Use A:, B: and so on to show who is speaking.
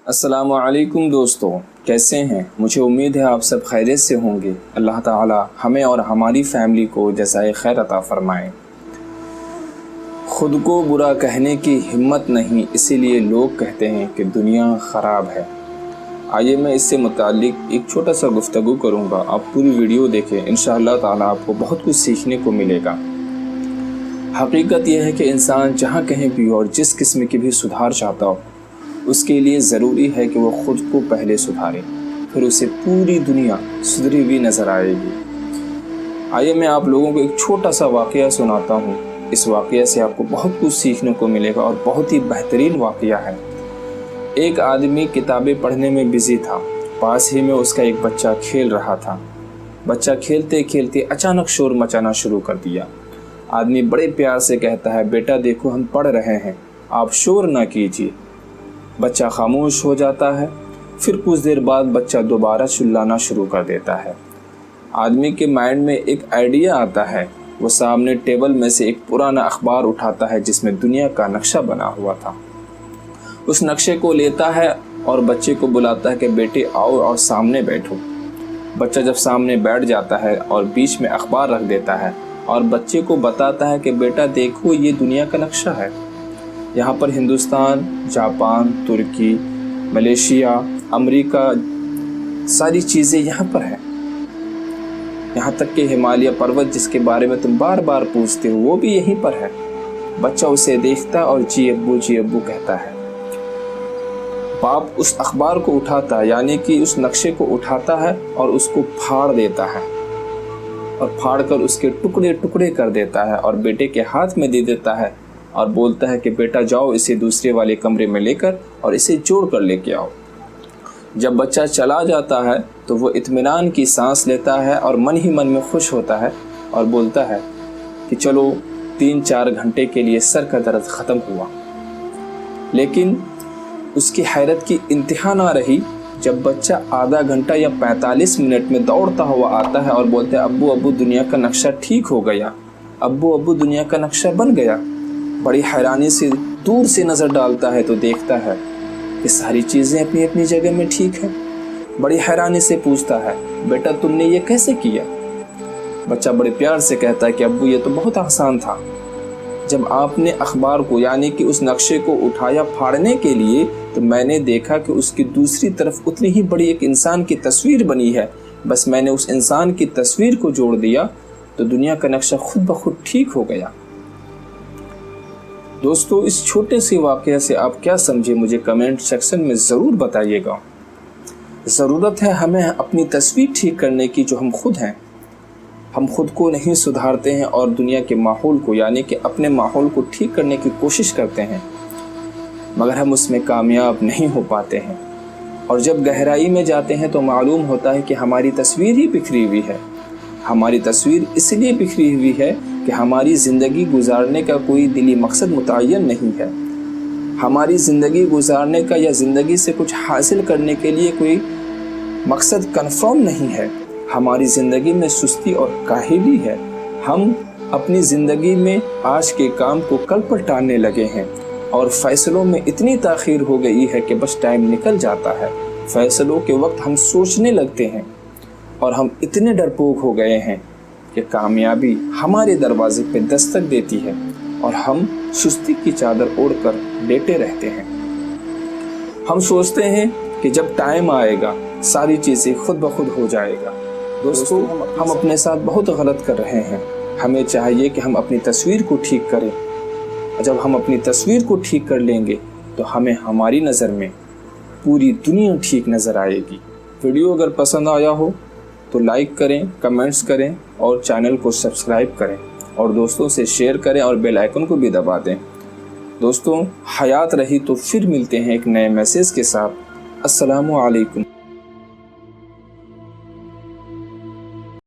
A: अस्सलामु अलैकुम दोस्तों, कैसे हैं? मुझे उम्मीद है आप सब खैरियत से होंगे। अल्लाह ताला हमें और हमारी फैमिली को जज़ाए खैर अता फ़रमाए। ख़ुद को बुरा कहने की हिम्मत नहीं, इसीलिए लोग कहते हैं कि दुनिया ख़राब है। आइए मैं इससे मुताल्लिक़ एक छोटा सा गुफ्तगू करूँगा, आप पूरी वीडियो देखें। इंशाअल्लाह ताला आपको बहुत कुछ सीखने को मिलेगा। हकीकत यह है कि इंसान जहाँ कहीं भी और जिस किस्म की भी सुधार चाहता हो, उसके लिए ज़रूरी है कि वो ख़ुद को पहले सुधारे, फिर उसे पूरी दुनिया सुधरी हुई नज़र आएगी। आइए मैं आप लोगों को एक छोटा सा वाक़या सुनाता हूँ। इस वाक़या से आपको बहुत कुछ सीखने को मिलेगा और बहुत ही बेहतरीन वाक़या है। एक आदमी किताबें पढ़ने में बिज़ी था। पास ही में उसका एक बच्चा खेल रहा था। बच्चा खेलते खेलते अचानक शोर मचाना शुरू कर दिया। आदमी बड़े प्यार से कहता है, बेटा देखो हम पढ़ रहे हैं, आप शोर ना कीजिए। बच्चा खामोश हो जाता है। फिर कुछ देर बाद बच्चा दोबारा चिल्लाना शुरू कर देता है। आदमी के माइंड में एक आइडिया आता है। वो सामने टेबल में से एक पुराना अखबार उठाता है जिसमें दुनिया का नक्शा बना हुआ था। उस नक्शे को लेता है और बच्चे को बुलाता है कि बेटे आओ और सामने बैठो। बच्चा जब सामने बैठ जाता है और बीच में अखबार रख देता है और बच्चे को बताता है कि बेटा देखो ये दुनिया का नक्शा है। यहाँ पर हिंदुस्तान, जापान, तुर्की, मलेशिया, अमेरिका, सारी चीज़ें यहाँ पर हैं। यहाँ तक कि हिमालय पर्वत जिसके बारे में तुम बार बार पूछते हो वो भी यहीं पर है। बच्चा उसे देखता और जी अब्बू कहता है। बाप उस अखबार को उठाता है, यानी कि उस नक्शे को उठाता है और उसको फाड़ देता है और फाड़ कर उसके टुकड़े टुकड़े कर देता है और बेटे के हाथ में दे देता है और बोलता है कि बेटा जाओ इसे दूसरे वाले कमरे में लेकर और इसे जोड़ कर लेके आओ। जब बच्चा चला जाता है तो वो इत्मीनान की सांस लेता है और मन ही मन में खुश होता है और बोलता है कि चलो 3-4 घंटे के लिए सर का दर्द ख़त्म हुआ। लेकिन उसकी हैरत की इंतहा ना रही जब बच्चा आधा घंटा या 45 मिनट में दौड़ता हुआ आता है और बोलता है अब्बू दुनिया का नक्शा ठीक हो गया, अब्बू दुनिया का नक्शा बन गया। बड़ी हैरानी से दूर से नज़र डालता है तो देखता है कि सारी चीज़ें अपनी अपनी जगह में ठीक है। बड़ी हैरानी से पूछता है, बेटा तुमने ये कैसे किया? बच्चा बड़े प्यार से कहता है कि अब्बू ये तो बहुत आसान था। जब आपने अखबार को यानी कि उस नक्शे को उठाया फाड़ने के लिए तो मैंने देखा कि उसकी दूसरी तरफ उतनी ही बड़ी एक इंसान की तस्वीर बनी है। बस मैंने उस इंसान की तस्वीर को जोड़ दिया तो दुनिया का नक्शा खुद ब खुद ठीक हो गया। दोस्तों, इस छोटे से वाक़या से आप क्या समझे मुझे कमेंट सेक्शन में ज़रूर बताइएगा। ज़रूरत है हमें अपनी तस्वीर ठीक करने की जो हम खुद हैं। हम खुद को नहीं सुधारते हैं और दुनिया के माहौल को यानी कि अपने माहौल को ठीक करने की कोशिश करते हैं, मगर हम उसमें कामयाब नहीं हो पाते हैं। और जब गहराई में जाते हैं तो मालूम होता है कि हमारी तस्वीर ही बिखरी हुई है। हमारी तस्वीर इसलिए बिखरी हुई है कि हमारी ज़िंदगी गुजारने का कोई दिली मकसद मुतय्यन नहीं है। हमारी ज़िंदगी गुजारने का या ज़िंदगी से कुछ हासिल करने के लिए कोई मकसद कन्फर्म नहीं है। हमारी ज़िंदगी में सुस्ती और काहिली है। हम अपनी ज़िंदगी में आज के काम को कल पर टालने लगे हैं और फ़ैसलों में इतनी ताख़ीर हो गई है कि बस टाइम निकल जाता है। फ़ैसलों के वक्त हम सोचने लगते हैं और हम इतने डरपोक हो गए हैं कि कामयाबी हमारे दरवाजे पे दस्तक देती है और हम सुस्ती की चादर ओढ़कर लेटे रहते हैं। हम सोचते हैं कि जब टाइम आएगा सारी चीज़ें खुद ब खुद हो जाएगा। दोस्तों, हम अपने साथ बहुत गलत कर रहे हैं। हमें चाहिए कि हम अपनी तस्वीर को ठीक करें। जब हम अपनी तस्वीर को ठीक कर लेंगे तो हमें हमारी नज़र में पूरी दुनिया ठीक नज़र आएगी। वीडियो अगर पसंद आया हो तो लाइक करें, कमेंट्स करें और चैनल को सब्सक्राइब करें और दोस्तों से शेयर करें और बेल आइकन को भी दबा दें। दोस्तों, हयात रही तो फिर मिलते हैं एक नए मैसेज के साथ। अस्सलामु अलैकुम।